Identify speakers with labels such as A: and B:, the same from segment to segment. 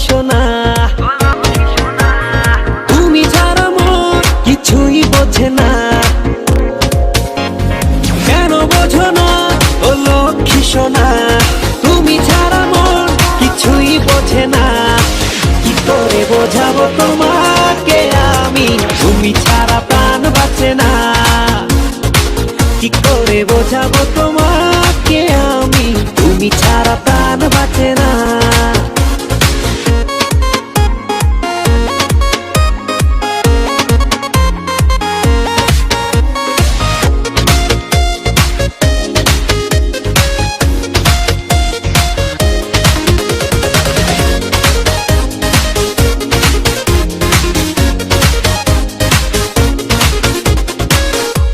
A: সোনা, তুমি ছাড়া মন কিছুই বোঝে না। কেন বোঝো না ও লক্ষ্মী সোনা, তুমি ছাড়া মন কিছুই বোঝে না। কি করে বোঝাবো তোমাকে আমি, তুমি ছাড়া প্রাণ বাঁচে না। কি করে বোঝাবো তোমাকে আমি, তুমি ছাড়া প্রাণ বাঁচে না।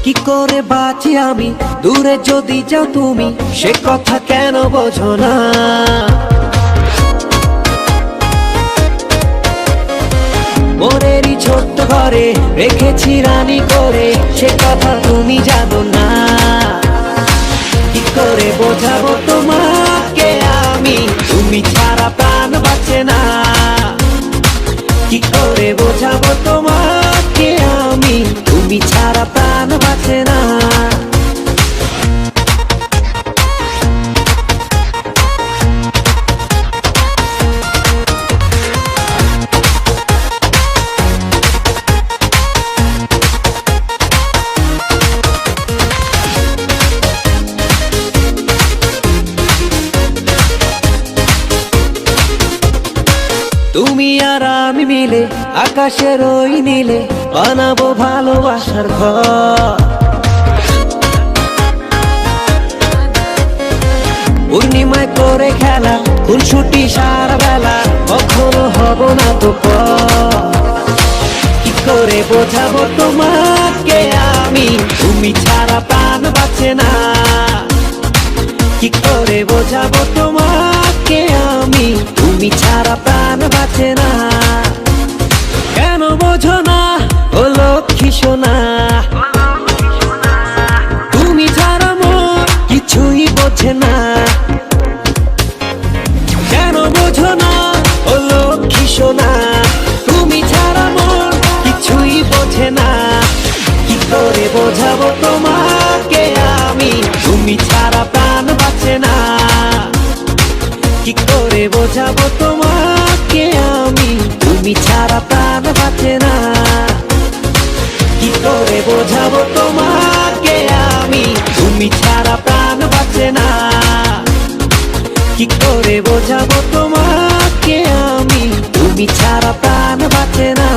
A: কি করে বাঁচি আমি দূরে যদি যাও তুমি, সে কথা কেন বোঝো না। মোরেরই ছোট্ট ঘরে রেখেছি রানী করে, সে কথা তুমি জানো না। কি করে বোঝাবো তোমাকে আমি, তুমি ছাড়া প্রাণ বাঁচে না। কি করে বোঝাবো তোমাকে আমি, তুমি ছাড়া প্রাণ বাঁচে না। তুমি আর আমি মিলে আকাশের ওই নীলে বানাবো ভালোবাসার ঘর। পূর্ণিমায় করে খেলা খুনসুটি সারা বেলা, কখনো হব না তো পর। কি করে বোঝাবো তোমাকে আমি, তুমি ছাড়া প্রাণ বাঁচে না। কি করে বোঝাবো তোমাকে আমি, তুমি ছাড়া প্রাণ বাঁচে না। কেন বোঝো না ও লক্ষ্মী সোনা, তুমি ছাড়া মন কিছুই বোঝে না। কেন বোঝো না ও লক্ষ্মী সোনা, তুমি ছাড়া মন কিছুই বোঝে না। কি করে বোঝাবো তোমাকে আমি, তুমি ছাড়া প্রাণ বাঁচে না। কি করে বোঝাবো তোমাকে আমি, তুমি ছাড়া প্রাণ বাঁচে না। কি করে বোঝাবো তোমাকে আমি, তুমি ছাড়া প্রাণ বাঁচে না। কি করে বোঝাবো তোমাকে আমি, তুমি ছাড়া প্রাণ বাঁচে না।